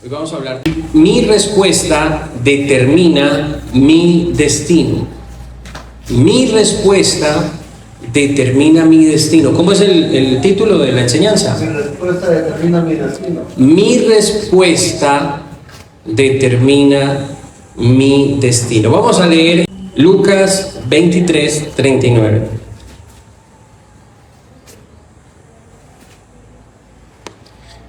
Hoy vamos a hablar. Mi respuesta determina mi destino. Mi respuesta determina mi destino. ¿Cómo es el título de la enseñanza? Mi respuesta determina mi destino. Mi respuesta determina mi destino. Vamos a leer Lucas 23:39.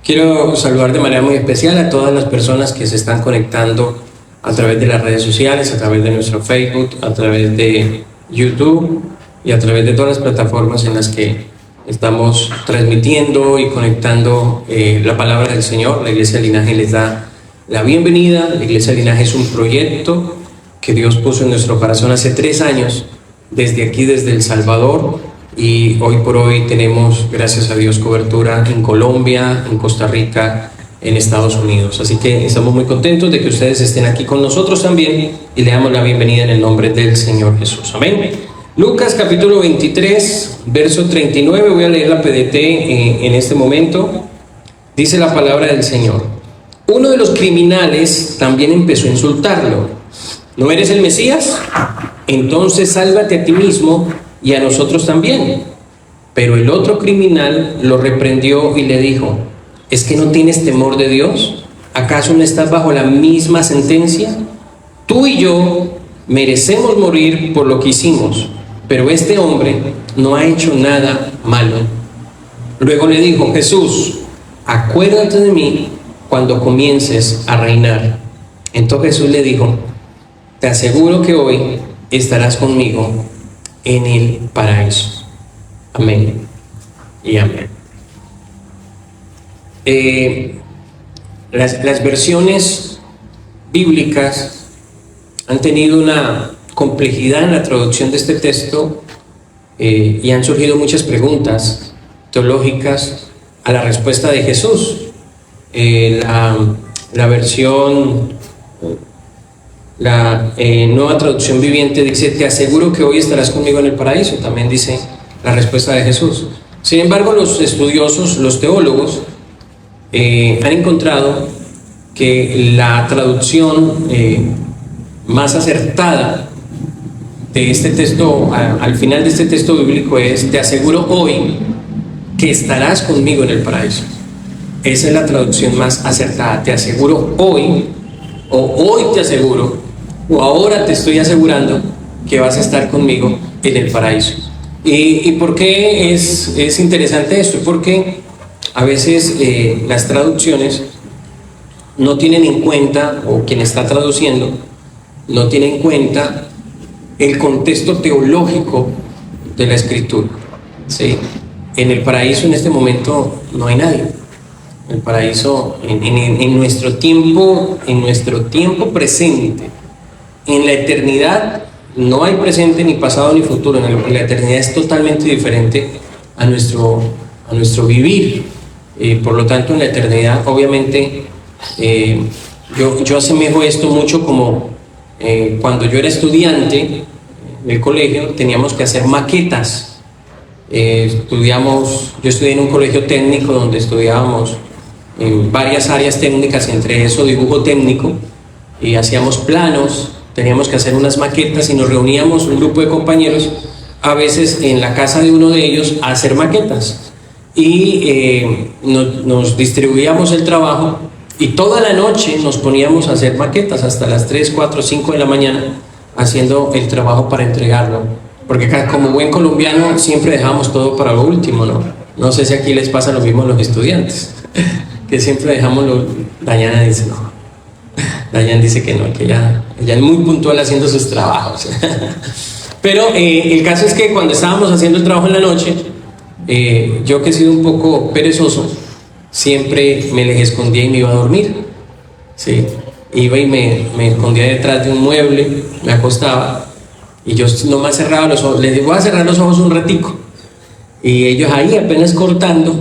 Quiero saludar de manera muy especial a todas las personas que se están conectando a través de las redes sociales, a través de nuestro Facebook, a través de YouTube y a través de todas las plataformas en las que estamos transmitiendo y conectando la palabra del Señor. La Iglesia Linaje les da la bienvenida. La Iglesia Linaje es un proyecto que Dios puso en nuestro corazón hace 3 años, desde aquí, desde El Salvador. Y hoy por hoy tenemos, gracias a Dios, cobertura en Colombia, en Costa Rica, en Estados Unidos. Así que estamos muy contentos de que ustedes estén aquí con nosotros también y le damos la bienvenida en el nombre del Señor Jesús. Amén. Lucas capítulo 23, verso 39. Voy a leer la PDT en este momento. Dice la palabra del Señor. Uno de los criminales también empezó a insultarlo. ¿No eres el Mesías? Entonces sálvate a ti mismo y a nosotros también. Pero el otro criminal lo reprendió y le dijo: ¿es que no tienes temor de Dios? ¿Acaso no estás bajo la misma sentencia? Tú y yo merecemos morir por lo que hicimos, pero este hombre no ha hecho nada malo. Luego le dijo: Jesús, acuérdate de mí cuando comiences a reinar. Entonces Jesús le dijo: te aseguro que hoy estarás conmigo en el paraíso. Amén y amén. Las versiones bíblicas han tenido una complejidad en la traducción de este texto y han surgido muchas preguntas teológicas a la respuesta de Jesús. La versión, la Nueva Traducción Viviente dice: te aseguro que hoy estarás conmigo en el paraíso. También dice la respuesta de Jesús. Sin embargo, los estudiosos, los teólogos, han encontrado que la traducción más acertada de este texto, al final de este texto bíblico, es: te aseguro hoy que estarás conmigo en el paraíso. Esa es la traducción más acertada. Te aseguro hoy, o hoy te aseguro, o ahora te estoy asegurando que vas a estar conmigo en el paraíso. ¿Y por qué es interesante esto? Porque a veces las traducciones no tienen en cuenta, o quien está traduciendo no tiene en cuenta el contexto teológico de la escritura, ¿sí? En el paraíso en este momento no hay nadie. El paraíso en nuestro tiempo presente, en la eternidad no hay presente, ni pasado, ni futuro. En la eternidad es totalmente diferente a nuestro vivir. Por lo tanto, en la eternidad, obviamente, yo asemejo esto mucho como cuando yo era estudiante en el colegio, teníamos que hacer maquetas. Yo estudié en un colegio técnico donde estudiábamos varias áreas técnicas, entre eso dibujo técnico, y hacíamos planos. Teníamos que hacer unas maquetas y nos reuníamos un grupo de compañeros, a veces en la casa de uno de ellos, a hacer maquetas. Y nos distribuíamos el trabajo y toda la noche nos poníamos a hacer maquetas hasta las 3, 4, 5 de la mañana haciendo el trabajo para entregarlo. Porque como buen colombiano siempre dejamos todo para lo último, ¿no? No sé si aquí les pasa lo mismo a los estudiantes, que siempre dejamos Dayana dice no. Dayan dice que no, que ella es muy puntual haciendo sus trabajos. Pero el caso es que cuando estábamos haciendo el trabajo en la noche, yo, que he sido un poco perezoso, siempre me les escondía y me iba a dormir, ¿sí? Iba y me escondía detrás de un mueble, me acostaba y yo nomás cerraba los ojos. Les digo: voy a cerrar los ojos un ratico. Y ellos ahí apenas recortando,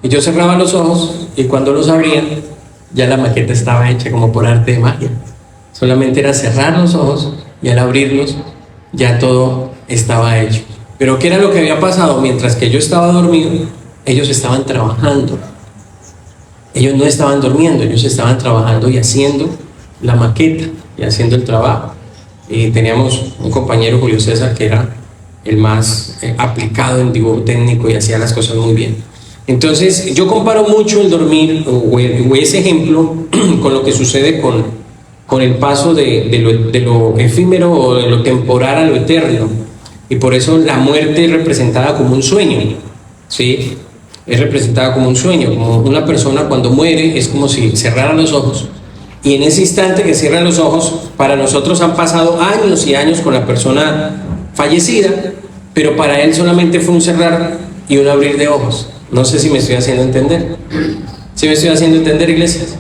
y yo cerraba los ojos, y cuando los abría ya la maqueta estaba hecha como por arte de magia. Solamente era cerrar los ojos y al abrirlos ya todo estaba hecho. Pero ¿qué era lo que había pasado? Mientras que yo estaba dormido, ellos estaban trabajando. ellos no estaban durmiendo, ellos estaban trabajando y haciendo la maqueta y haciendo el trabajo. Y teníamos un compañero, Julio César, que era el más aplicado en dibujo técnico y hacía las cosas muy bien. Entonces yo comparo mucho el dormir o ese ejemplo con lo que sucede con el paso de lo efímero o de lo temporal a lo eterno. Y por eso la muerte es representada como un sueño, ¿sí? Es representada como un sueño, como una persona cuando muere es como si cerrara los ojos. Y en ese instante que cierra los ojos, para nosotros han pasado años y años con la persona fallecida, pero para él solamente fue un cerrar y un abrir de ojos. No sé si me estoy haciendo entender. ¿Sí me estoy haciendo entender, iglesias?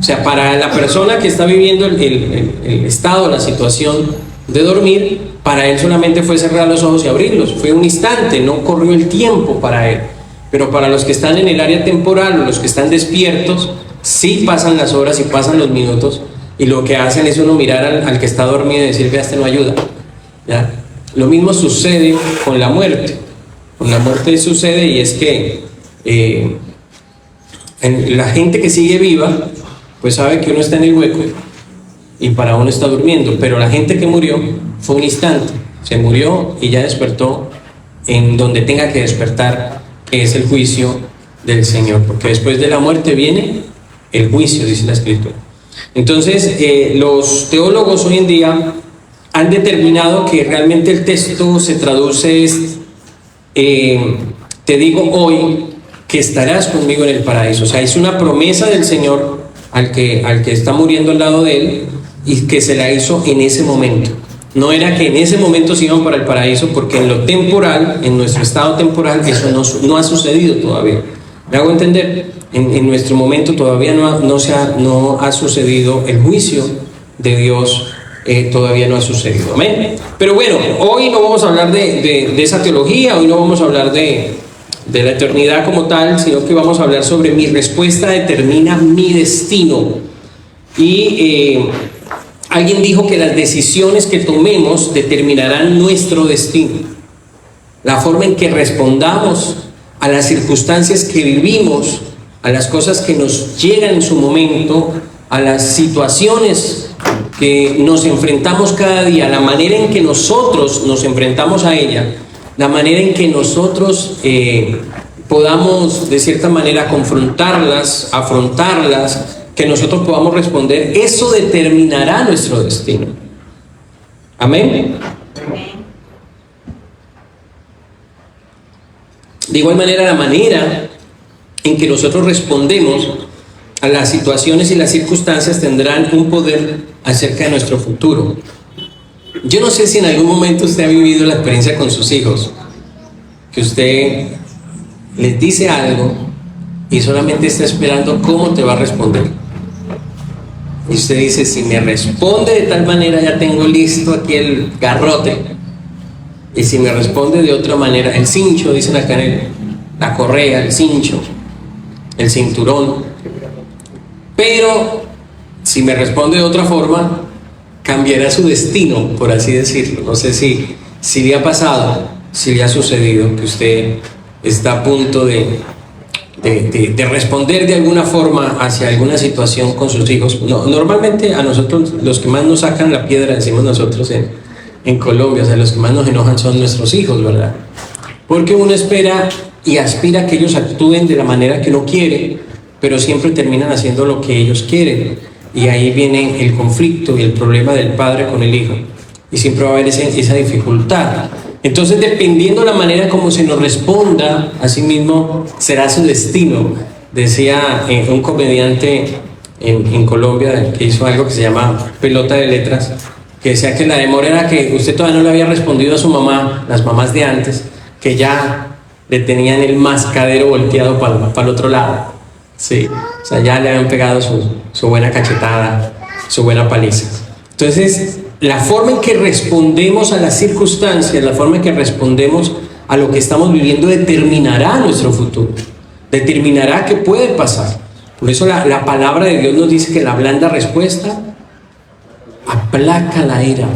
O sea, para la persona que está viviendo el estado, la situación de dormir, para él solamente fue cerrar los ojos y abrirlos. Fue un instante, no corrió el tiempo para él. Pero para los que están en el área temporal o los que están despiertos, sí pasan las horas y pasan los minutos, y lo que hacen es uno mirar al que está dormido y decir, vea, este no ayuda, ¿ya? Lo mismo sucede con la muerte. Con la muerte sucede, y es que la gente que sigue viva, pues sabe que uno está en el hueco y para uno está durmiendo, pero la gente que murió fue un instante, se murió y ya despertó en donde tenga que despertar, que es el juicio del Señor, porque después de la muerte viene el juicio, dice la Escritura. Entonces, los teólogos hoy en día han determinado que realmente el texto se traduce, te digo hoy que estarás conmigo en el paraíso. O sea, es una promesa del Señor al que está muriendo al lado de él, y que se la hizo en ese momento. No era que en ese momento se iban para el paraíso, porque en lo temporal, en nuestro estado temporal, eso no ha sucedido todavía. ¿Me hago entender? En nuestro momento todavía no ha sucedido el juicio de Dios, todavía no ha sucedido. ¿Amén? Pero bueno, hoy no vamos a hablar de esa teología, hoy no vamos a hablar de la eternidad como tal, sino que vamos a hablar sobre mi respuesta determina mi destino. Y alguien dijo que las decisiones que tomemos determinarán nuestro destino. La forma en que respondamos a las circunstancias que vivimos, a las cosas que nos llegan en su momento, a las situaciones que nos enfrentamos cada día, la manera en que nosotros nos enfrentamos a ella, la manera en que nosotros podamos de cierta manera confrontarlas, afrontarlas, que nosotros podamos responder, eso determinará nuestro destino. Amén. De igual manera, la manera en que nosotros respondemos a las situaciones y las circunstancias tendrán un poder acerca de nuestro futuro. Yo no sé si en algún momento usted ha vivido la experiencia con sus hijos, que usted les dice algo y solamente está esperando cómo te va a responder. Y usted dice, si me responde de tal manera, ya tengo listo aquí el garrote. Y si me responde de otra manera, el cincho, dicen acá la correa, el cincho, el cinturón. Pero si me responde de otra forma, cambiará su destino, por así decirlo. No sé si le ha pasado, si le ha sucedido, que usted está a punto de responder de alguna forma hacia alguna situación con sus hijos. No, normalmente a nosotros, los que más nos sacan la piedra, decimos nosotros en Colombia, o sea, los que más nos enojan son nuestros hijos, ¿verdad? Porque uno espera y aspira a que ellos actúen de la manera que uno quiere, pero siempre terminan haciendo lo que ellos quieren. Y ahí viene el conflicto y el problema del padre con el hijo. Y siempre va a haber esa dificultad. Entonces, dependiendo de la manera como se nos responda, así mismo será su destino. Decía un comediante en Colombia que hizo algo que se llama pelota de letras, que decía que la demora era que usted todavía no le había respondido a su mamá, las mamás de antes, que ya le tenían el mascadero volteado para el otro lado. Sí, o sea, ya le habían pegado su buena cachetada, su buena paliza. Entonces, la forma en que respondemos a las circunstancias, la forma en que respondemos a lo que estamos viviendo determinará nuestro futuro, determinará qué puede pasar. Por eso la palabra de Dios nos dice que la blanda respuesta aplaca la ira.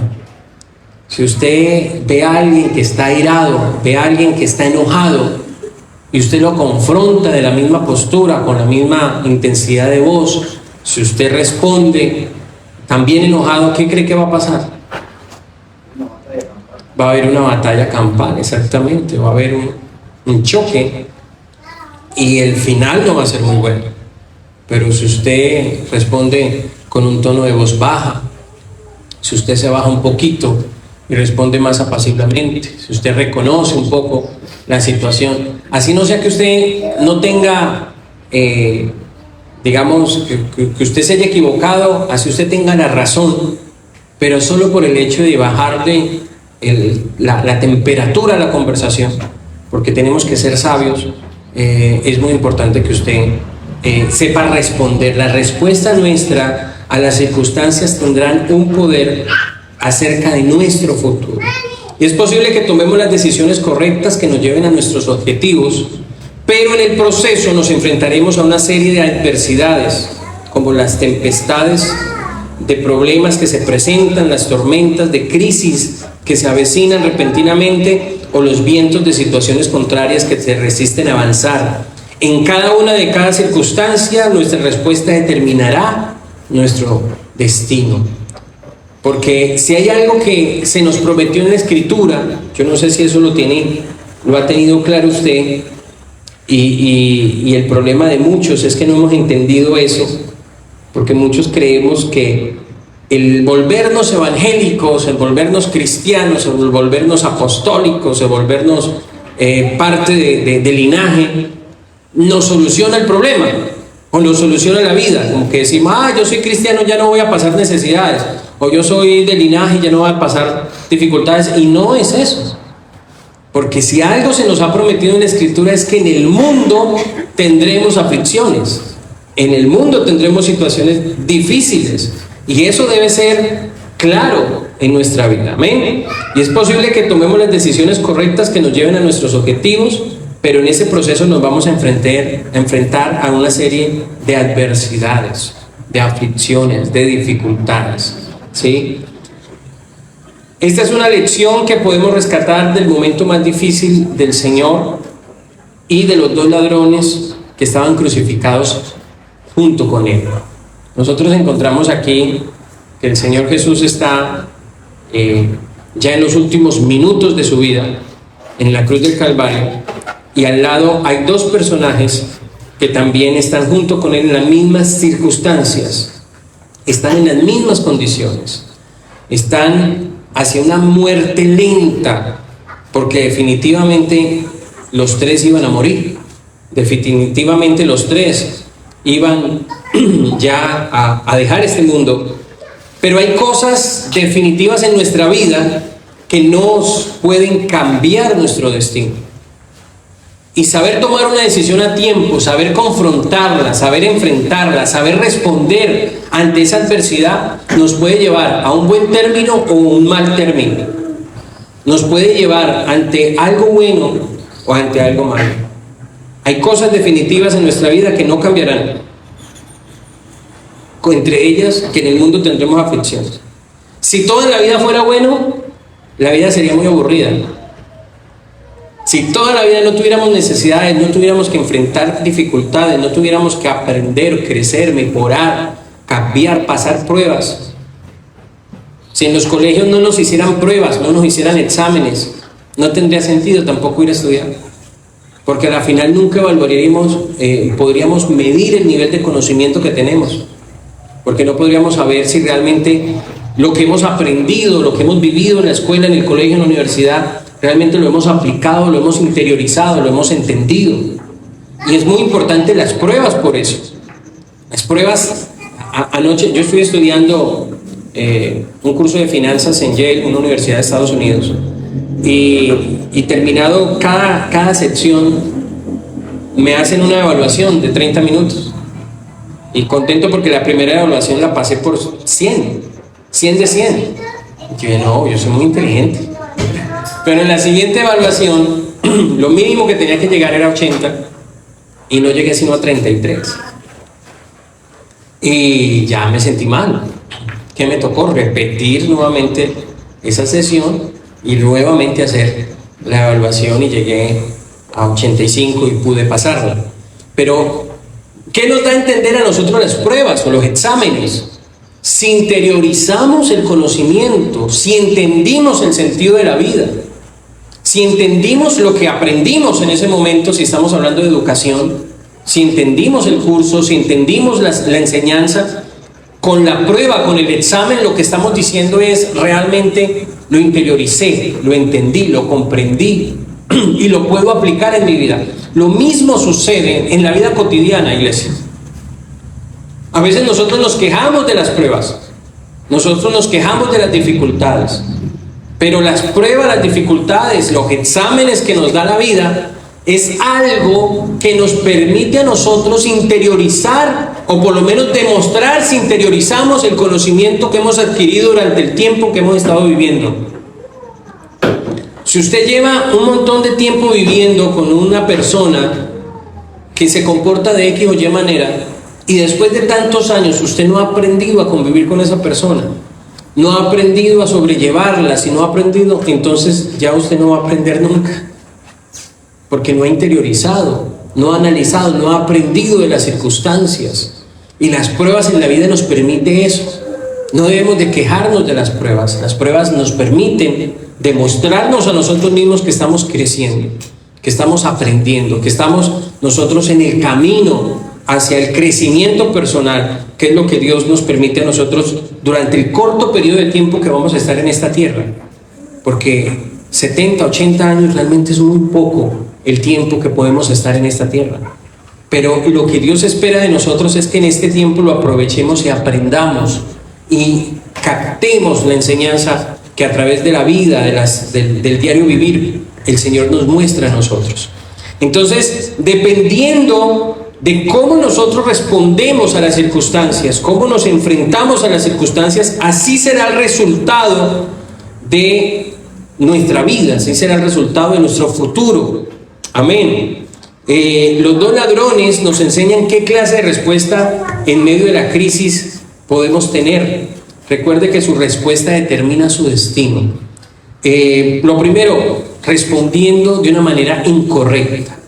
Si usted ve a alguien que está airado, ve a alguien que está enojado, y usted lo confronta de la misma postura, con la misma intensidad de voz, si usted responde también enojado, ¿qué cree que va a pasar? Va a haber una batalla campal, exactamente, va a haber un choque y el final no va a ser muy bueno. Pero si usted responde con un tono de voz baja, si usted se baja un poquito y responde más apaciblemente, si usted reconoce un poco la situación, así no sea que usted no tenga, digamos, que usted se haya equivocado, así usted tenga la razón, pero solo por el hecho de bajarle la temperatura a la conversación, porque tenemos que ser sabios, es muy importante que usted sepa responder. La respuesta nuestra a las circunstancias tendrán un poder acerca de nuestro futuro. Y es posible que tomemos las decisiones correctas que nos lleven a nuestros objetivos, pero en el proceso nos enfrentaremos a una serie de adversidades, como las tempestades de problemas que se presentan, las tormentas de crisis que se avecinan repentinamente, o los vientos de situaciones contrarias que se resisten a avanzar. En cada una de cada circunstancia, nuestra respuesta determinará nuestro destino. Porque si hay algo que se nos prometió en la Escritura, yo no sé si eso lo ha tenido claro usted, y el problema de muchos es que no hemos entendido eso, porque muchos creemos que el volvernos evangélicos, el volvernos cristianos, el volvernos apostólicos, el volvernos parte de linaje, nos soluciona el problema o nos soluciona la vida. Como que decimos, yo soy cristiano, ya no voy a pasar necesidades, o yo soy de linaje, ya no voy a pasar dificultades. Y no es eso, porque si algo se nos ha prometido en la Escritura es que en el mundo tendremos aflicciones, en el mundo tendremos situaciones difíciles, y eso debe ser claro en nuestra vida. Amén. Y es posible que tomemos las decisiones correctas que nos lleven a nuestros objetivos, pero en ese proceso nos vamos a enfrentar a una serie de adversidades, de aflicciones, de dificultades, ¿sí? Esta es una lección que podemos rescatar del momento más difícil del Señor y de los dos ladrones que estaban crucificados junto con Él. Nosotros encontramos aquí que el Señor Jesús está ya en los últimos minutos de su vida, en la cruz del Calvario, y al lado hay dos personajes que también están junto con Él en las mismas circunstancias, están en las mismas condiciones, están hacia una muerte lenta, porque definitivamente los tres iban a morir, definitivamente los tres iban ya a dejar este mundo. Pero hay cosas definitivas en nuestra vida que nos pueden cambiar nuestro destino. Y saber tomar una decisión a tiempo, saber confrontarla, saber enfrentarla, saber responder ante esa adversidad, nos puede llevar a un buen término o un mal término. Nos puede llevar ante algo bueno o ante algo malo. Hay cosas definitivas en nuestra vida que no cambiarán. Entre ellas, que en el mundo tendremos aflicciones. Si toda la vida fuera bueno, la vida sería muy aburrida. Si toda la vida no tuviéramos necesidades, no tuviéramos que enfrentar dificultades, no tuviéramos que aprender, crecer, mejorar, cambiar, pasar pruebas. Si en los colegios no nos hicieran pruebas, no nos hicieran exámenes, no tendría sentido tampoco ir a estudiar. Porque al final nunca podríamos medir el nivel de conocimiento que tenemos. Porque no podríamos saber si realmente lo que hemos aprendido, lo que hemos vivido en la escuela, en el colegio, en la universidad, realmente lo hemos aplicado, lo hemos interiorizado, lo hemos entendido. Y es muy importante las pruebas por eso. Las pruebas, anoche yo estoy estudiando un curso de finanzas en Yale, una universidad de Estados Unidos, y terminado cada sección me hacen una evaluación de 30 minutos. Y contento porque la primera evaluación la pasé por 100 de 100. Y yo soy muy inteligente. Pero en la siguiente evaluación, lo mínimo que tenía que llegar era 80 y no llegué sino a 33. Y ya me sentí mal. ¿Qué me tocó? Repetir nuevamente esa sesión y nuevamente hacer la evaluación, y llegué a 85 y pude pasarla. Pero, ¿qué nos da a entender a nosotros las pruebas o los exámenes? Si interiorizamos el conocimiento, si entendimos el sentido de la vida, si entendimos lo que aprendimos en ese momento, si estamos hablando de educación, si entendimos el curso, si entendimos la enseñanza, con la prueba, con el examen, lo que estamos diciendo es realmente lo interioricé, lo entendí, lo comprendí y lo puedo aplicar en mi vida. Lo mismo sucede en la vida cotidiana, iglesia. A veces nosotros nos quejamos de las pruebas, nosotros nos quejamos de las dificultades, pero las pruebas, las dificultades, los exámenes que nos da la vida es algo que nos permite a nosotros interiorizar, o por lo menos demostrar si interiorizamos el conocimiento que hemos adquirido durante el tiempo que hemos estado viviendo. Si usted lleva un montón de tiempo viviendo con una persona que se comporta de X o Y manera, y después de tantos años usted no ha aprendido a convivir con esa persona, no ha aprendido a sobrellevarla, si no ha aprendido, entonces ya usted no va a aprender nunca, porque no ha interiorizado, no ha analizado, no ha aprendido de las circunstancias. Y las pruebas en la vida nos permiten eso. No debemos de quejarnos de las pruebas nos permiten demostrarnos a nosotros mismos que estamos creciendo, que estamos aprendiendo, que estamos nosotros en el camino hacia el crecimiento personal, que es lo que Dios nos permite a nosotros durante el corto periodo de tiempo que vamos a estar en esta tierra, porque 70, 80 años realmente es muy poco el tiempo que podemos estar en esta tierra. Pero lo que Dios espera de nosotros es que en este tiempo lo aprovechemos y aprendamos y captemos la enseñanza que a través de la vida, del diario vivir, el Señor nos muestra a nosotros. Entonces, dependiendo de cómo nosotros respondemos a las circunstancias, cómo nos enfrentamos a las circunstancias, así será el resultado de nuestra vida, así será el resultado de nuestro futuro. Amén. Los dos ladrones nos enseñan qué clase de respuesta en medio de la crisis podemos tener. Recuerde que su respuesta determina su destino. Lo primero, respondiendo de una manera incorrecta.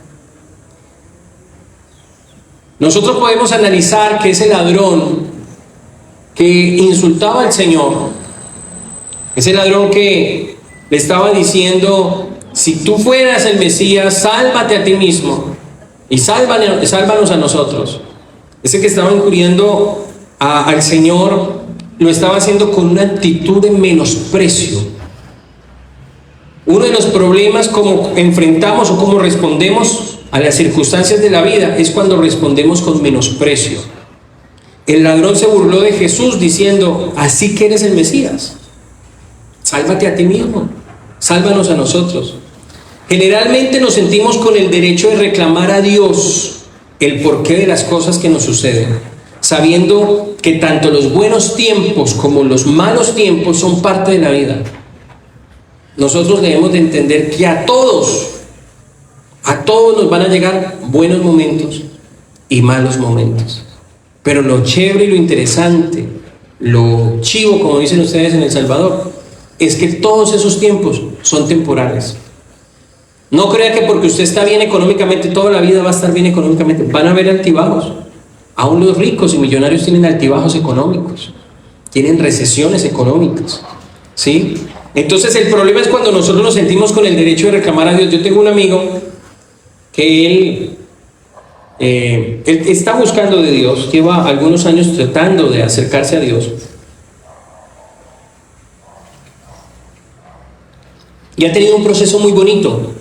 Nosotros podemos analizar que ese ladrón que insultaba al Señor, ese ladrón que le estaba diciendo: si tú fueras el Mesías, sálvate a ti mismo y sálvanos a nosotros. Ese que estaba injuriando al Señor lo estaba haciendo con una actitud de menosprecio. Uno de los problemas como enfrentamos o como respondemos a las circunstancias de la vida es cuando respondemos con menosprecio. El ladrón se burló de Jesús diciendo: así que eres el Mesías, sálvate a ti mismo, sálvanos a nosotros. Generalmente nos sentimos con el derecho de reclamar a Dios el porqué de las cosas que nos suceden, sabiendo que tanto los buenos tiempos como los malos tiempos son parte de la vida. Nosotros debemos de entender que a todos nos van a llegar buenos momentos y malos momentos. Pero lo chévere y lo interesante, lo chivo, como dicen ustedes en El Salvador, es que todos esos tiempos son temporales. No crea que porque usted está bien económicamente, toda la vida va a estar bien económicamente. Van a haber altibajos. Aún los ricos y millonarios tienen altibajos económicos, tienen recesiones económicas, ¿sí? Entonces el problema es cuando nosotros nos sentimos con el derecho de reclamar a Dios. Yo tengo un amigo que él está buscando de Dios, lleva algunos años tratando de acercarse a Dios. Y ha tenido un proceso muy bonito.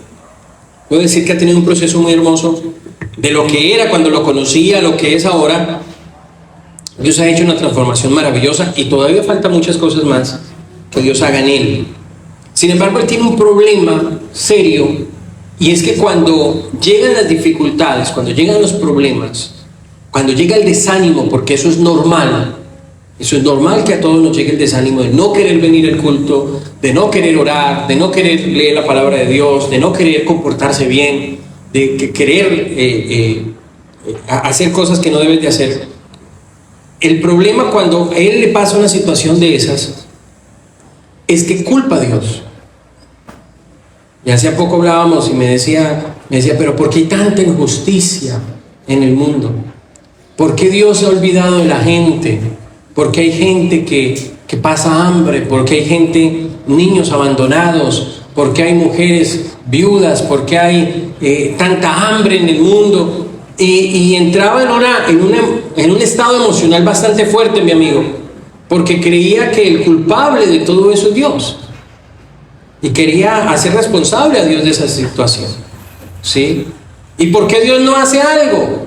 Puedo decir que ha tenido un proceso muy hermoso. De lo que era cuando lo conocía a lo que es ahora, Dios ha hecho una transformación maravillosa y todavía falta muchas cosas más que Dios haga en él. Sin embargo, él tiene un problema serio, y es que cuando llegan las dificultades, cuando llegan los problemas, cuando llega el desánimo, porque eso es normal que a todos nos llegue el desánimo de no querer venir al culto, de no querer orar, de no querer leer la palabra de Dios, de no querer comportarse bien, de querer hacer cosas que no debes de hacer. El problema cuando a él le pasa una situación de esas es que culpa a Dios. Y hace poco hablábamos y me decía: Me decía, pero ¿por qué hay tanta injusticia en el mundo? ¿Por qué Dios se ha olvidado de la gente? ¿Por qué hay gente que pasa hambre? ¿Por qué hay gente, niños abandonados? ¿Por qué hay mujeres viudas? ¿Por qué hay tanta hambre en el mundo? Y entraba en un estado emocional bastante fuerte, mi amigo, porque creía que el culpable de todo eso es Dios. Y quería hacer responsable a Dios de esa situación, ¿sí? ¿Y por qué Dios no hace algo?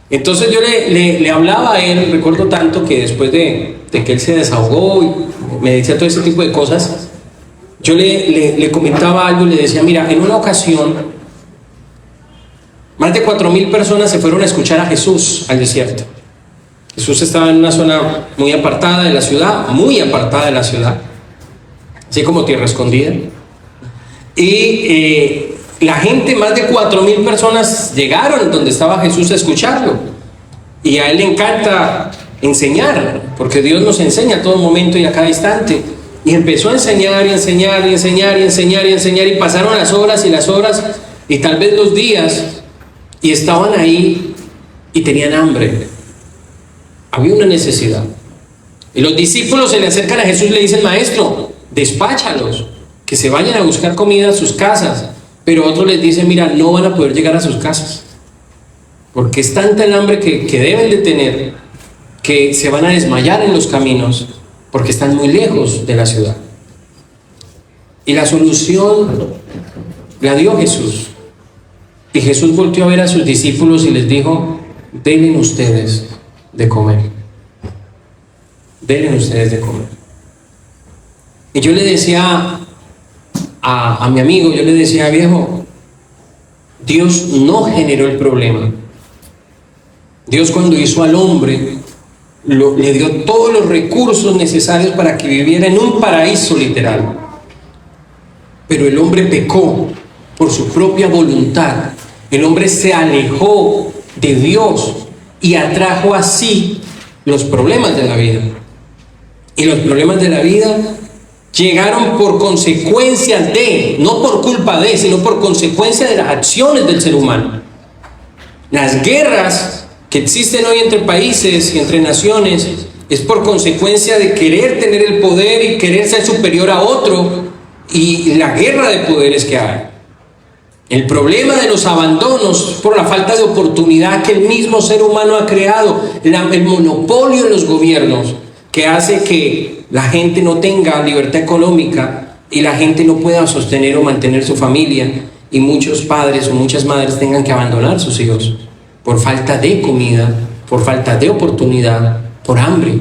Entonces yo le hablaba a él, recuerdo tanto que después de que él se desahogó y me decía todo ese tipo de cosas, yo le comentaba algo y le decía, mira, en una ocasión, más de 4,000 personas se fueron a escuchar a Jesús al desierto. Jesús estaba en una zona muy apartada de la ciudad, muy apartada de la ciudad, así como tierra escondida. Y la gente, más de 4,000 personas llegaron donde estaba Jesús a escucharlo. Y a él le encanta enseñar, porque Dios nos enseña a todo momento y a cada instante. Y empezó a enseñar y enseñar y enseñar y enseñar y enseñar, y pasaron las horas y las horas y tal vez los días, y estaban ahí y tenían hambre. Había una necesidad. Y los discípulos se le acercan a Jesús y le dicen, maestro, despáchalos, que se vayan a buscar comida a sus casas. Pero otros les dicen, mira, no van a poder llegar a sus casas, porque es tanta el hambre que deben de tener, que se van a desmayar en los caminos, porque están muy lejos de la ciudad. Y la solución la dio Jesús. Y Jesús volteó a ver a sus discípulos y les dijo, denle ustedes de comer. Denle ustedes de comer. Y yo le decía a mi amigo, yo le decía, viejo, Dios no generó el problema. Dios, cuando hizo al hombre, le dio todos los recursos necesarios para que viviera en un paraíso literal. Pero el hombre pecó por su propia voluntad. El hombre se alejó de Dios y atrajo así los problemas de la vida. Y los problemas de la vida llegaron por consecuencia de, no por culpa de, sino por consecuencia de las acciones del ser humano. Las guerras que existen hoy entre países y entre naciones es por consecuencia de querer tener el poder y querer ser superior a otro, y la guerra de poderes que hay. El problema de los abandonos por la falta de oportunidad que el mismo ser humano ha creado, el monopolio de los gobiernos, que hace que la gente no tenga libertad económica y la gente no pueda sostener o mantener su familia, y muchos padres o muchas madres tengan que abandonar sus hijos por falta de comida, por falta de oportunidad, por hambre,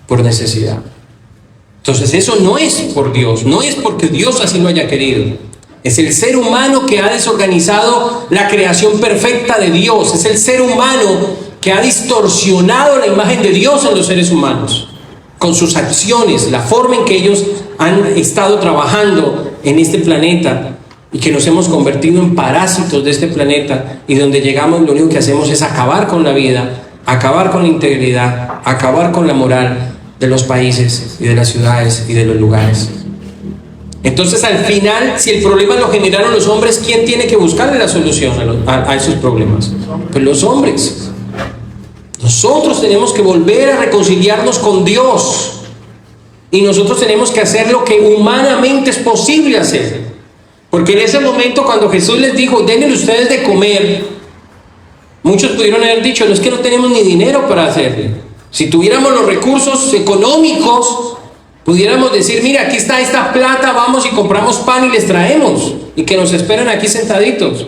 por necesidad. Entonces eso no es por Dios, no es porque Dios así lo haya querido. Es el ser humano que ha desorganizado la creación perfecta de Dios. Es el ser humano que ha distorsionado la imagen de Dios en los seres humanos, con sus acciones, la forma en que ellos han estado trabajando en este planeta, y que nos hemos convertido en parásitos de este planeta, y donde llegamos lo único que hacemos es acabar con la vida, acabar con la integridad, acabar con la moral de los países y de las ciudades y de los lugares. Entonces, al final, si el problema lo generaron los hombres, ¿quién tiene que buscarle la solución a esos problemas? Pues los hombres. Nosotros tenemos que volver a reconciliarnos con Dios, y nosotros tenemos que hacer lo que humanamente es posible hacer. Porque en ese momento, cuando Jesús les dijo, denle ustedes de comer, muchos pudieron haber dicho, no, es que no tenemos ni dinero para hacerlo. Si tuviéramos los recursos económicos, pudiéramos decir, mira, aquí está esta plata, vamos y compramos pan y les traemos, y que nos esperan aquí sentaditos.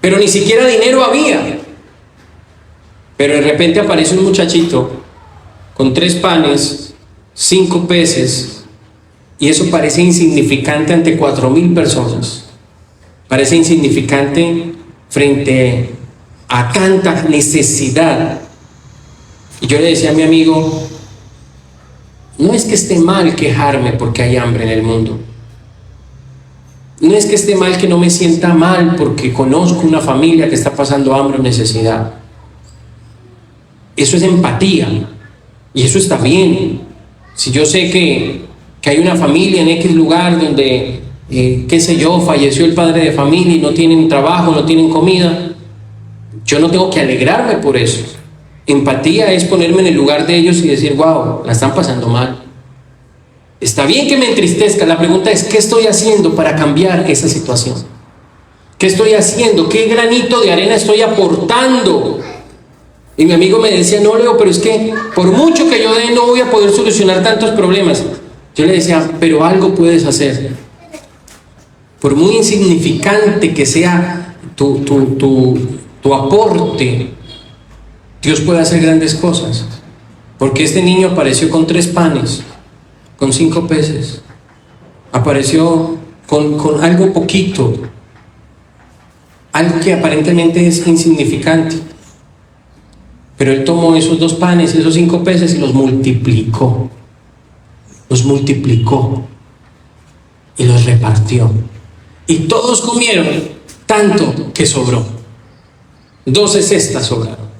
Pero ni siquiera dinero había. Pero de repente aparece un muchachito con 3 panes, 5 peces, y eso parece insignificante ante 4,000 personas. Parece insignificante frente a tanta necesidad. Y yo le decía a mi amigo, no es que esté mal quejarme porque hay hambre en el mundo. No es que esté mal que no me sienta mal porque conozco una familia que está pasando hambre o necesidad. Eso es empatía, y eso está bien. Si yo sé que hay una familia en X lugar donde qué sé yo, falleció el padre de familia y no tienen trabajo, no tienen comida. Yo no tengo que alegrarme por eso. Empatía es ponerme en el lugar de ellos y decir, wow, la están pasando mal. Está bien que me entristezca. La pregunta es, ¿qué estoy haciendo para cambiar esa situación? ¿Qué estoy haciendo? ¿Qué granito de arena estoy aportando? Y mi amigo me decía, no, Leo, pero es que por mucho que yo dé no voy a poder solucionar tantos problemas. Yo le decía, pero algo puedes hacer. Por muy insignificante que sea tu aporte, Dios puede hacer grandes cosas. Porque este niño apareció con 3 panes, con 5 peces. Apareció con algo poquito, algo que aparentemente es insignificante. Pero él tomó esos 2 panes, esos 5 peces y los multiplicó. Los multiplicó y los repartió. Y todos comieron tanto que sobró. 12 cestas sobraron.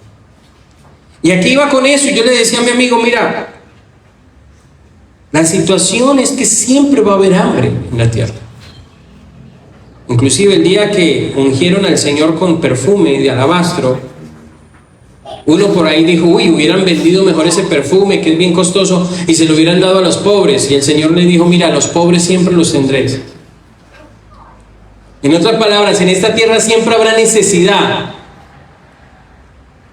Y aquí iba con eso y yo le decía a mi amigo, mira, la situación es que siempre va a haber hambre en la tierra. Inclusive el día que ungieron al Señor con perfume de alabastro, uno por ahí dijo, uy, hubieran vendido mejor ese perfume que es bien costoso y se lo hubieran dado a los pobres. Y el Señor le dijo, mira, a los pobres siempre los tendréis. En otras palabras, en esta tierra siempre habrá necesidad.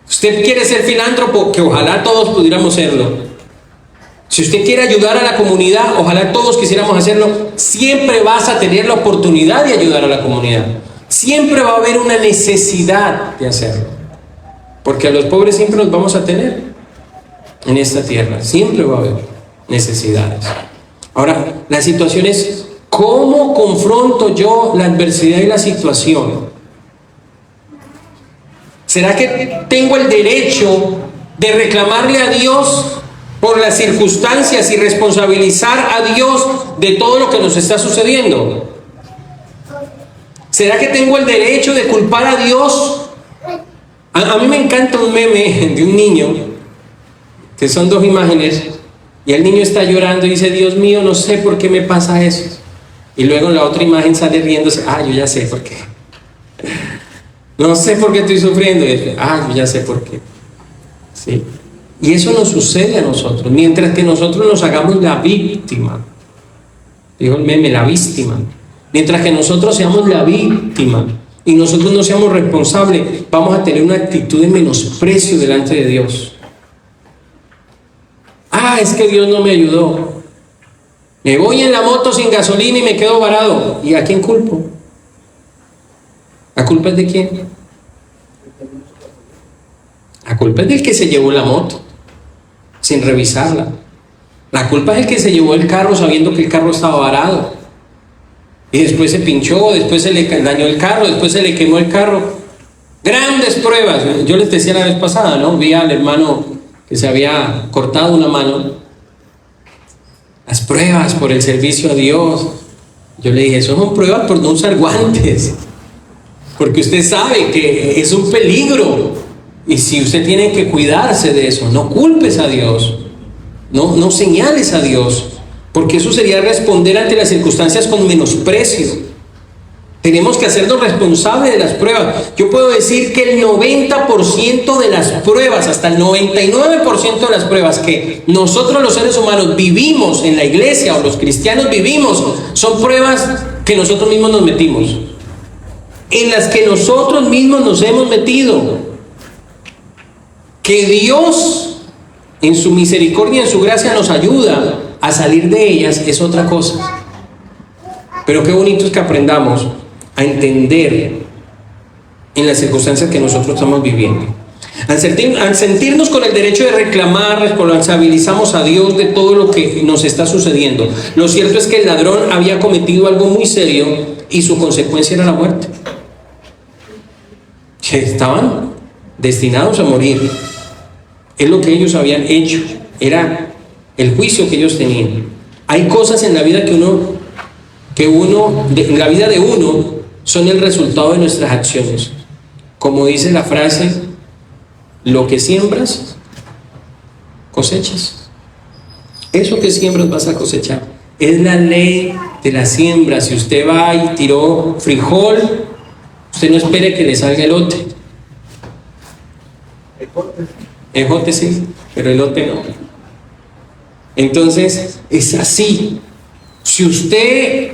Usted quiere ser filántropo, que ojalá todos pudiéramos serlo. Si usted quiere ayudar a la comunidad, ojalá todos quisiéramos hacerlo. Siempre vas a tener la oportunidad de ayudar a la comunidad. Siempre va a haber una necesidad de hacerlo. Porque a los pobres siempre los vamos a tener en esta tierra. Siempre va a haber necesidades. Ahora, la situación es, ¿cómo confronto yo la adversidad y la situación? ¿Será que tengo el derecho de reclamarle a Dios por las circunstancias y responsabilizar a Dios de todo lo que nos está sucediendo? ¿Será que tengo el derecho de culpar a Dios? A mí me encanta un meme de un niño, que son 2 imágenes, y el niño está llorando y dice, Dios mío, no sé por qué me pasa eso. Y luego en la otra imagen sale riéndose, yo ya sé por qué. No sé por qué estoy sufriendo. Y dice, yo ya sé por qué. ¿Sí? Y eso nos sucede a nosotros, mientras que nosotros nos hagamos la víctima. Dijo el meme, la víctima. Mientras que nosotros seamos la víctima y nosotros no seamos responsables, vamos a tener una actitud de menosprecio delante de Dios. Es que Dios no me ayudó. Me voy en la moto sin gasolina y me quedo varado. ¿Y a quién culpo? ¿La culpa es de quién? La culpa es del que se llevó la moto sin revisarla. La culpa es el que se llevó el carro sabiendo que el carro estaba varado. Y después se pinchó, después se le dañó el carro, después se le quemó el carro. Grandes pruebas. Yo les decía la vez pasada, ¿no? Vi al hermano que se había cortado una mano. Las pruebas por el servicio a Dios. Yo le dije, eso son pruebas por no usar guantes. Porque usted sabe que es un peligro. Y si usted tiene que cuidarse de eso, no culpes a Dios. No señales a Dios. Porque eso sería responder ante las circunstancias con menosprecio. Tenemos que hacernos responsables de las pruebas. Yo puedo decir que el 90% de las pruebas, hasta el 99% de las pruebas que nosotros los seres humanos vivimos en la iglesia o los cristianos vivimos, son pruebas que nosotros mismos nos metimos, en las que nosotros mismos nos hemos metido. Que Dios en su misericordia y en su gracia nos ayuda a salir de ellas es otra cosa. Pero qué bonito es que aprendamos a entender en las circunstancias que nosotros estamos viviendo. Al sentirnos con el derecho de reclamar, responsabilizamos a Dios de todo lo que nos está sucediendo. Lo cierto es que el ladrón había cometido algo muy serio y su consecuencia era la muerte. Que estaban destinados a morir. Es lo que ellos habían hecho. Era el juicio que ellos tenían. Hay cosas en la vida en la vida de uno son el resultado de nuestras acciones. Como dice la frase, lo que siembras, cosechas. Eso que siembras vas a cosechar. Es la ley de la siembra. Si usted va y tiró frijol, usted no espere que le salga elote. Ejote sí, pero elote no. Entonces, es así. Si usted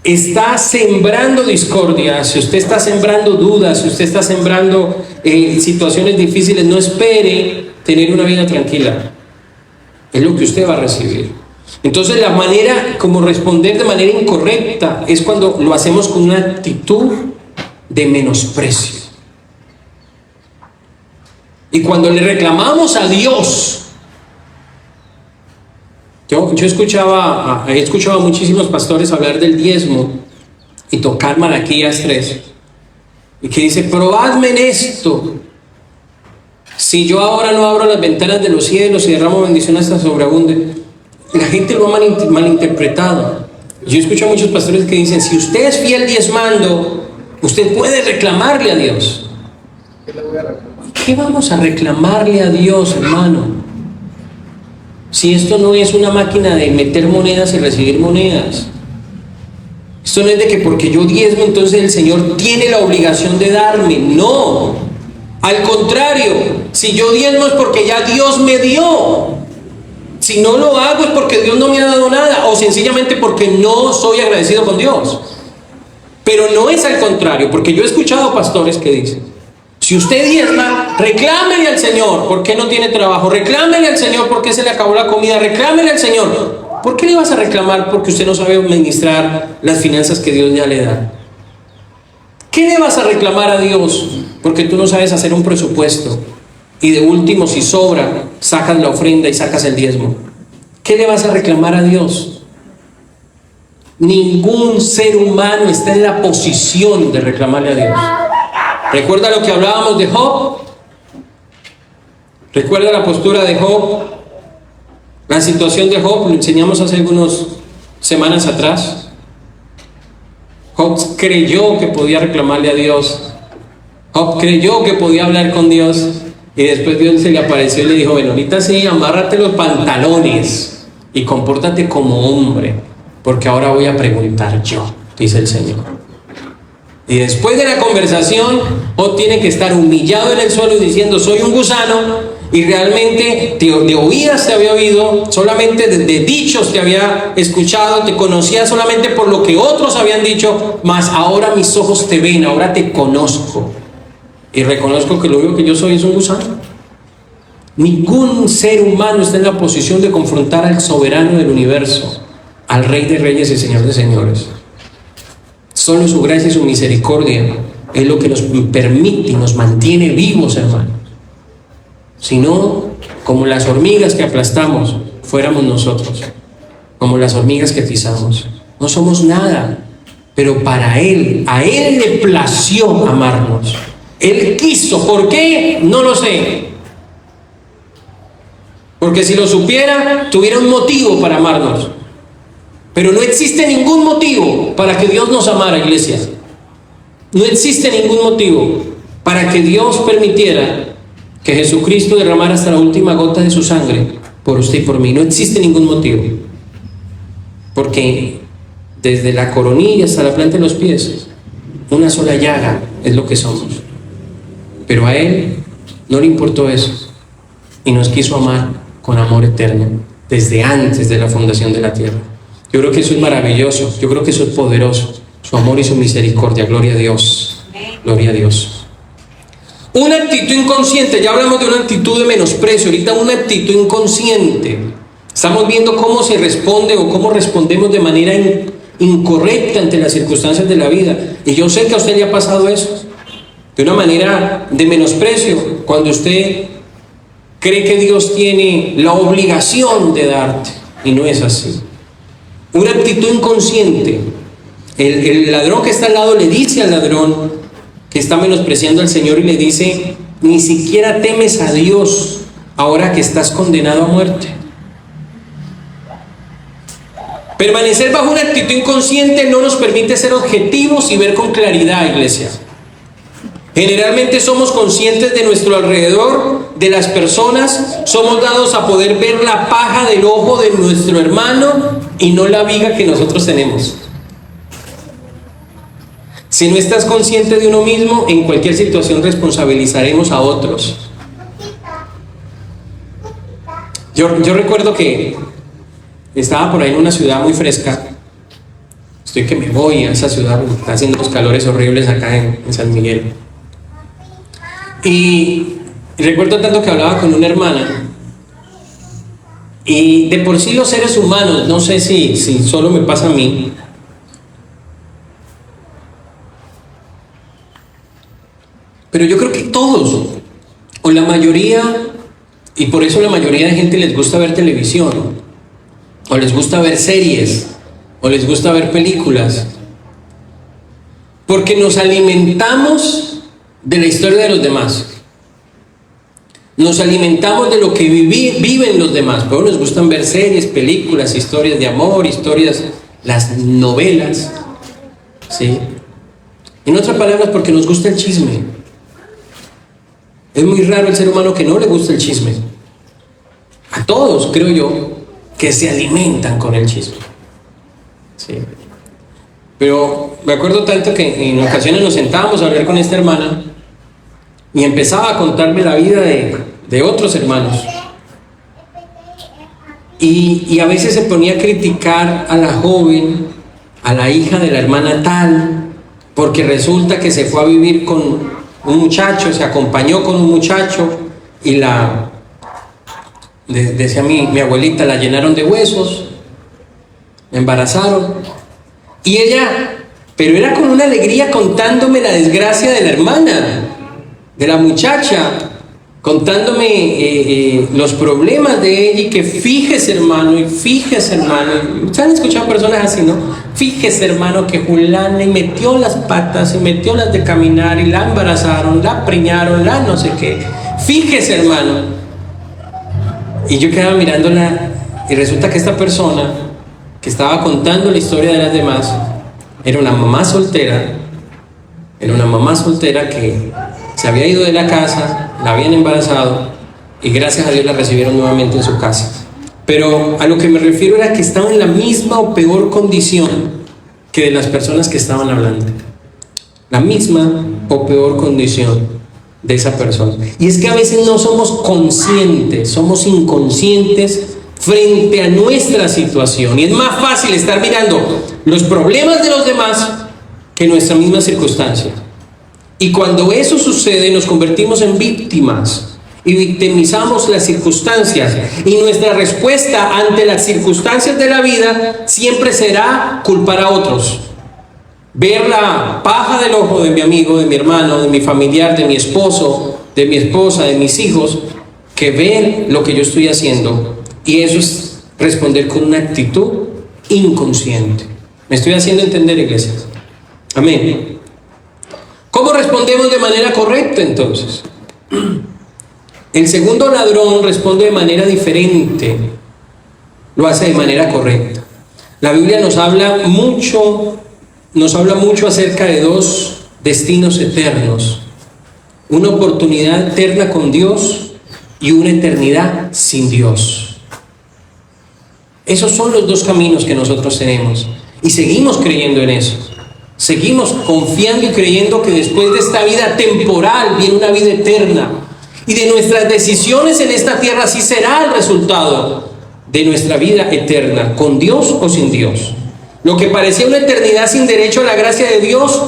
está sembrando discordia, si usted está sembrando dudas, si usted está sembrando situaciones difíciles, no espere tener una vida tranquila. Es lo que usted va a recibir. Entonces, la manera como responder de manera incorrecta es cuando lo hacemos con una actitud de menosprecio. Y cuando le reclamamos a Dios, yo he escuchado a muchísimos pastores hablar del diezmo y tocar Malaquías 3, y que dice: probadme en esto, si yo ahora no abro las ventanas de los cielos y derramo bendición hasta sobreabunde. La gente lo ha malinterpretado. Yo escucho a muchos pastores que dicen: si usted es fiel diezmando, usted puede reclamarle a Dios. ¿Qué vamos a reclamarle a Dios, hermano? Si esto no es una máquina de meter monedas y recibir monedas. Esto no es de que porque yo diezmo entonces el Señor tiene la obligación de darme. No, al contrario, si yo diezmo es porque ya Dios me dio. Si no lo hago es porque Dios no me ha dado nada, o sencillamente porque no soy agradecido con Dios. Pero no es al contrario, porque yo he escuchado pastores que dicen: si usted diezma, reclámele al Señor porque no tiene trabajo, reclámele al Señor porque se le acabó la comida, reclámele al Señor. ¿Por qué le vas a reclamar porque usted no sabe administrar las finanzas que Dios ya le da? ¿Qué le vas a reclamar a Dios porque tú no sabes hacer un presupuesto? Y de último, si sobra, sacas la ofrenda y sacas el diezmo. ¿Qué le vas a reclamar a Dios? Ningún ser humano está en la posición de reclamarle a Dios. ¿Recuerda lo que hablábamos de Job? ¿Recuerda la postura de Job? La situación de Job, lo enseñamos hace algunas semanas atrás. Job creyó que podía reclamarle a Dios. Job creyó que podía hablar con Dios. Y después Dios se le apareció y le dijo: bueno, ahorita sí, amárrate los pantalones y compórtate como hombre, porque ahora voy a preguntar yo, dice el Señor. Y después de la conversación, Job tiene que estar humillado en el suelo y diciendo: soy un gusano, y realmente de oídas te había oído, solamente de dichos te había escuchado, te conocía solamente por lo que otros habían dicho, mas ahora mis ojos te ven, ahora te conozco. Y reconozco que lo único que yo soy es un gusano. Ningún ser humano está en la posición de confrontar al soberano del universo, al Rey de Reyes y Señor de Señores. Solo su gracia y su misericordia es lo que nos permite y nos mantiene vivos, hermano. Si no, como las hormigas que aplastamos, fuéramos nosotros, como las hormigas que pisamos. No somos nada, pero para Él, a Él le plació amarnos. Él quiso. ¿Por qué? No lo sé. Porque si lo supiera, tuviera un motivo para amarnos. Pero no existe ningún motivo para que Dios nos amara, iglesia. No existe ningún motivo para que Dios permitiera que Jesucristo derramara hasta la última gota de su sangre por usted y por mí. No existe ningún motivo. Porque desde la coronilla hasta la planta de los pies, una sola llaga es lo que somos. Pero a Él no le importó eso y nos quiso amar con amor eterno desde antes de la fundación de la tierra. Yo creo que eso es maravilloso, yo creo que eso es poderoso, su amor y su misericordia. Gloria a Dios, gloria a Dios. Una actitud inconsciente, ya hablamos de una actitud de menosprecio, ahorita una actitud inconsciente. Estamos viendo cómo se responde o cómo respondemos de manera incorrecta ante las circunstancias de la vida. Y yo sé que a usted le ha pasado eso. De una manera de menosprecio, cuando usted cree que Dios tiene la obligación de darte, y no es así. Una actitud inconsciente. El ladrón que está al lado le dice al ladrón que está menospreciando al Señor y le dice: ni siquiera temes a Dios ahora que estás condenado a muerte. Permanecer bajo una actitud inconsciente no nos permite ser objetivos y ver con claridad, iglesia. Generalmente somos conscientes de nuestro alrededor, de las personas, somos dados a poder ver la paja del ojo de nuestro hermano y no la viga que nosotros tenemos. Si no estás consciente de uno mismo, en cualquier situación responsabilizaremos a otros. Yo recuerdo que estaba por ahí en una ciudad muy fresca. Estoy que me voy a esa ciudad, está haciendo los calores horribles acá en San Miguel. Y recuerdo tanto que hablaba con una hermana. Y de por sí los seres humanos, no sé si solo me pasa a mí, pero yo creo que todos, o la mayoría, y por eso la mayoría de gente les gusta ver televisión, o les gusta ver series, o les gusta ver películas, porque nos alimentamos de la historia de los demás. Nos alimentamos de lo que viven los demás. Pero nos gustan ver series, películas, historias de amor, las novelas, ¿sí? En otras palabras, porque nos gusta el chisme. Es muy raro el ser humano que no le gusta el chisme. A todos, creo yo, que se alimentan con el chisme, ¿sí? Pero me acuerdo tanto que en ocasiones nos sentábamos a hablar con esta hermana y empezaba a contarme la vida de otros hermanos. Y a veces se ponía a criticar a la joven, a la hija de la hermana tal, porque resulta que se fue a vivir con un muchacho, se acompañó con un muchacho y decía mi abuelita, la llenaron de huesos, la embarazaron. Y ella, pero era con una alegría contándome la desgracia de la hermana, de la muchacha, contándome los problemas de ella y que fíjese hermano, ustedes han escuchado personas así, ¿no? Fíjese hermano que fulana y metió las patas y metió las de caminar y la embarazaron, la preñaron, la no sé qué, fíjese hermano. Y yo quedaba mirándola y resulta que esta persona que estaba contando la historia de las demás era una mamá soltera que se había ido de la casa, la habían embarazado y gracias a Dios la recibieron nuevamente en su casa. Pero a lo que me refiero era que estaba en la misma o peor condición que de las personas que estaban hablando. La misma o peor condición de esa persona. Y es que a veces no somos conscientes, somos inconscientes frente a nuestra situación. Y es más fácil estar mirando los problemas de los demás que nuestra misma circunstancia. Y cuando eso sucede, nos convertimos en víctimas y victimizamos las circunstancias. Y nuestra respuesta ante las circunstancias de la vida siempre será culpar a otros. Ver la paja del ojo de mi amigo, de mi hermano, de mi familiar, de mi esposo, de mi esposa, de mis hijos, que ver lo que yo estoy haciendo. Y eso es responder con una actitud inconsciente. ¿Me estoy haciendo entender, iglesia? Amén. ¿Cómo respondemos de manera correcta entonces? El segundo ladrón responde de manera diferente, lo hace de manera correcta. La Biblia nos habla mucho acerca de dos destinos eternos: una oportunidad eterna con Dios y una eternidad sin Dios. Esos son los dos caminos que nosotros tenemos y seguimos creyendo en eso. Seguimos confiando y creyendo que después de esta vida temporal viene una vida eterna. Y de nuestras decisiones en esta tierra sí será el resultado de nuestra vida eterna, con Dios o sin Dios. Lo que parecía una eternidad sin derecho a la gracia de Dios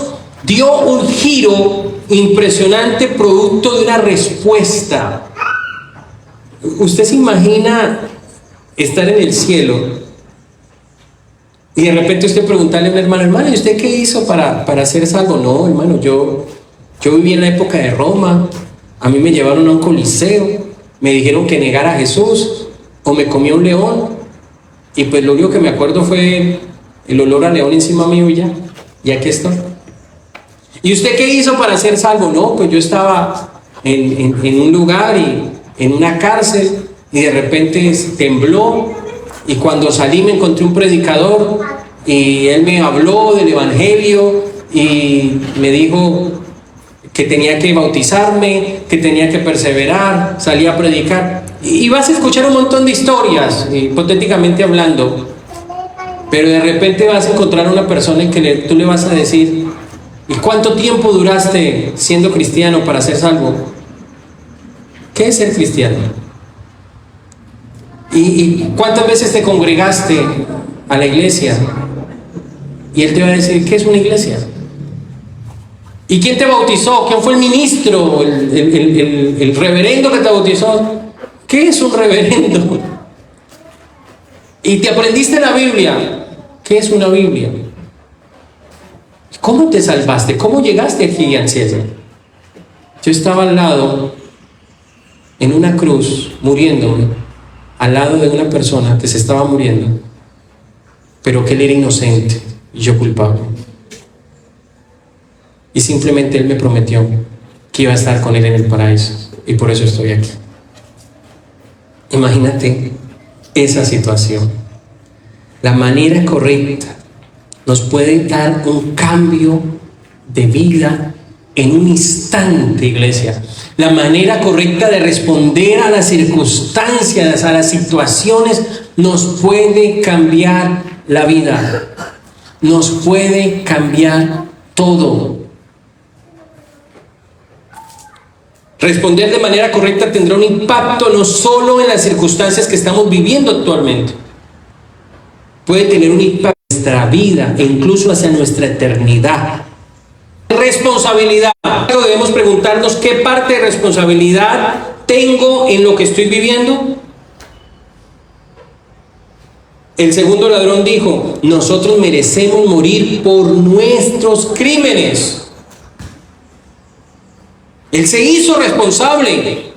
dio un giro impresionante producto de una respuesta. ¿Usted se imagina estar en el cielo y de repente usted preguntarle a un hermano, ¿y usted qué hizo para hacer salvo? No, hermano, yo viví en la época de Roma, a mí me llevaron a un coliseo, me dijeron que negara a Jesús, o me comió un león, y pues lo único que me acuerdo fue el olor a león encima mío y aquí estoy. ¿Y usted qué hizo para ser salvo? No, pues yo estaba en un lugar y en una cárcel, y de repente tembló, y cuando salí me encontré un predicador y él me habló del evangelio y me dijo que tenía que bautizarme, que tenía que perseverar, salí a predicar y vas a escuchar un montón de historias, hipotéticamente hablando, Pero de repente vas a encontrar a una persona en que tú le vas a decir: ¿y cuánto tiempo duraste siendo cristiano para ser salvo? ¿Qué es ser cristiano? ¿Y cuántas veces te congregaste a la iglesia? Y él te va a decir: ¿qué es una iglesia? ¿Y quién te bautizó? ¿Quién fue el ministro? ¿El reverendo que te bautizó? ¿Qué es un reverendo? ¿Y te aprendiste la Biblia? ¿Qué es una Biblia? ¿Cómo te salvaste? ¿Cómo llegaste aquí al cielo? Yo estaba al lado, en una cruz, muriéndome, al lado de una persona que se estaba muriendo, pero que él era inocente y yo culpable. Y simplemente él me prometió que iba a estar con él en el paraíso, y por eso estoy aquí. Imagínate esa situación. La manera correcta nos puede dar un cambio de vida en un instante, iglesia. La manera correcta de responder a las circunstancias, a las situaciones, nos puede cambiar la vida. Nos puede cambiar todo. Responder de manera correcta tendrá un impacto no solo en las circunstancias que estamos viviendo actualmente. Puede tener un impacto en nuestra vida e incluso hacia nuestra eternidad. Responsabilidad. Debemos preguntarnos: ¿qué parte de responsabilidad tengo en lo que estoy viviendo? El segundo ladrón dijo: nosotros merecemos morir por nuestros crímenes. Él se hizo responsable.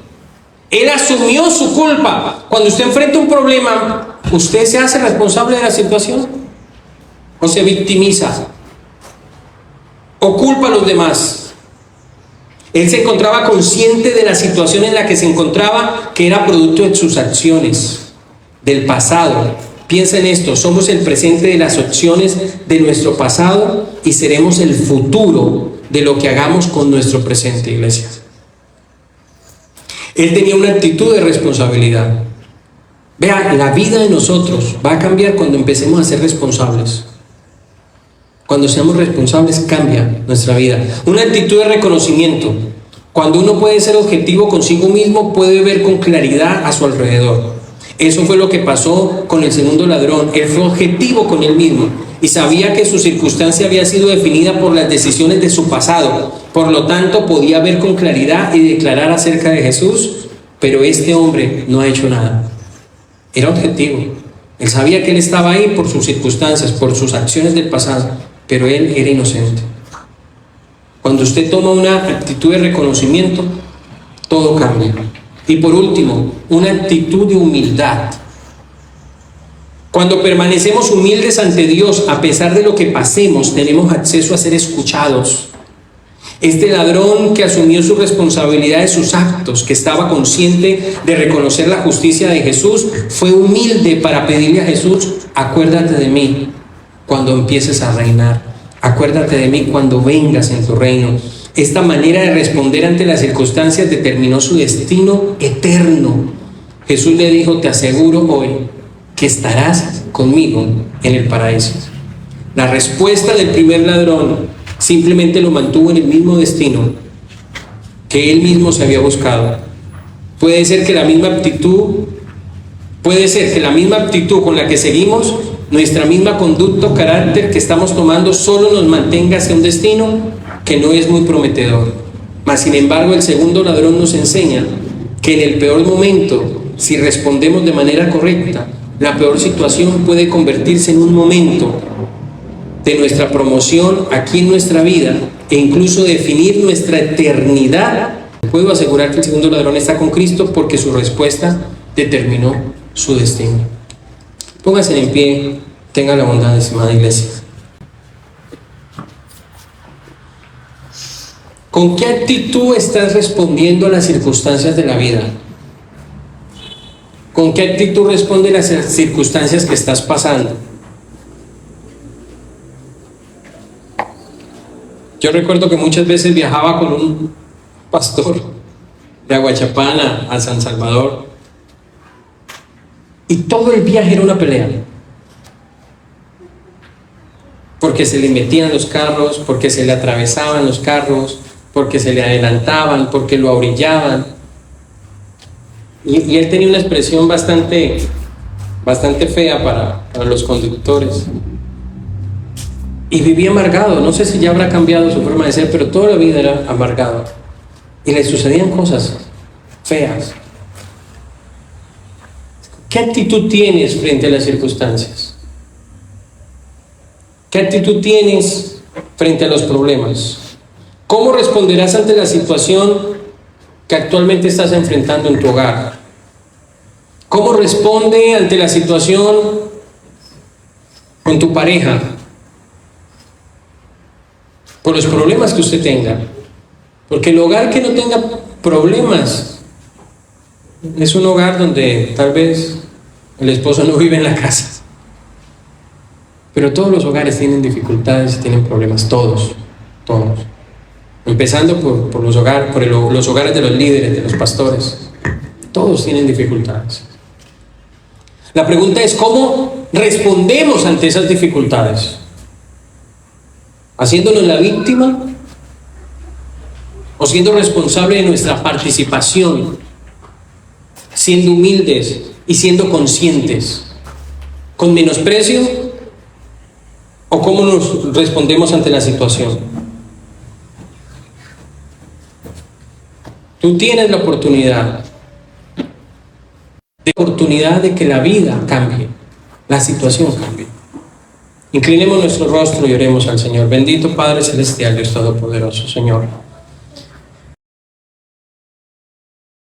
Él asumió su culpa. Cuando usted enfrenta un problema, ¿usted se hace responsable de la situación? ¿O se victimiza? ¿O culpa a los demás? Él se encontraba consciente de la situación en la que se encontraba, que era producto de sus acciones, del pasado. Piensa en esto: somos el presente de las acciones de nuestro pasado y seremos el futuro de lo que hagamos con nuestro presente, iglesia. Él tenía una actitud de responsabilidad. Vea, la vida de nosotros va a cambiar cuando empecemos a ser responsables. Cuando seamos responsables, cambia nuestra vida. Una actitud de reconocimiento. Cuando uno puede ser objetivo consigo mismo, puede ver con claridad a su alrededor. Eso fue lo que pasó con el segundo ladrón. Él fue objetivo con él mismo y sabía que su circunstancia había sido definida por las decisiones de su pasado. Por lo tanto, podía ver con claridad y declarar acerca de Jesús. Pero este hombre no ha hecho nada. Era objetivo. Él sabía que él estaba ahí por sus circunstancias, por sus acciones del pasado, pero él era inocente. Cuando usted toma una actitud de reconocimiento, todo cambia. Y por último, una actitud de humildad. Cuando permanecemos humildes ante Dios, a pesar de lo que pasemos, tenemos acceso a ser escuchados. Este ladrón que asumió su responsabilidad de sus actos, que estaba consciente de reconocer la justicia de Jesús, fue humilde para pedirle a Jesús: acuérdate de mí cuando empieces a reinar. Acuérdate de mí cuando vengas en tu reino. Esta manera de responder ante las circunstancias determinó su destino eterno. Jesús le dijo: te aseguro hoy que estarás conmigo en el paraíso. La respuesta del primer ladrón simplemente lo mantuvo en el mismo destino que él mismo se había buscado. Puede ser que la misma actitud con la que seguimos, nuestra misma conducta o carácter que estamos tomando, solo nos mantenga hacia un destino que no es muy prometedor. Mas sin embargo, el segundo ladrón nos enseña que en el peor momento, si respondemos de manera correcta, la peor situación puede convertirse en un momento de nuestra promoción aquí en nuestra vida e incluso definir nuestra eternidad. Puedo asegurar que el segundo ladrón está con Cristo porque su respuesta determinó su destino. Pónganse en pie, tengan la bondad, estimada iglesia. ¿Con qué actitud estás respondiendo a las circunstancias de la vida? ¿Con qué actitud responde a las circunstancias que estás pasando? Yo recuerdo que muchas veces viajaba con un pastor de Aguachapán a San Salvador y todo el viaje era una pelea. porque se le metían los carros, porque se le atravesaban los carros, porque se le adelantaban, porque lo abrillaban. Y él tenía una expresión bastante fea para los conductores. Y vivía amargado. No sé si ya habrá cambiado su forma de ser, pero toda la vida era amargado. Y le sucedían cosas feas. ¿Qué actitud tienes frente a las circunstancias? ¿Qué actitud tienes frente a los problemas? ¿Cómo responderás ante la situación que actualmente estás enfrentando en tu hogar? ¿Cómo responde ante la situación con tu pareja? Por los problemas que usted tenga. Porque el hogar que no tenga problemas es un hogar donde tal vez el esposo no vive en la casa. Pero todos los hogares tienen dificultades y tienen problemas, todos. Empezando por los hogares de los líderes, de los pastores. Todos tienen dificultades. La pregunta es, ¿cómo respondemos ante esas dificultades? ¿Haciéndonos la víctima? ¿O siendo responsable de nuestra participación? Siendo humildes y siendo conscientes. ¿Con menosprecio? ¿O cómo nos respondemos ante la situación? Tú tienes la oportunidad de que la vida cambie, la situación cambie. Inclinemos nuestro rostro y oremos al Señor. Bendito Padre Celestial, Dios Todopoderoso, Señor.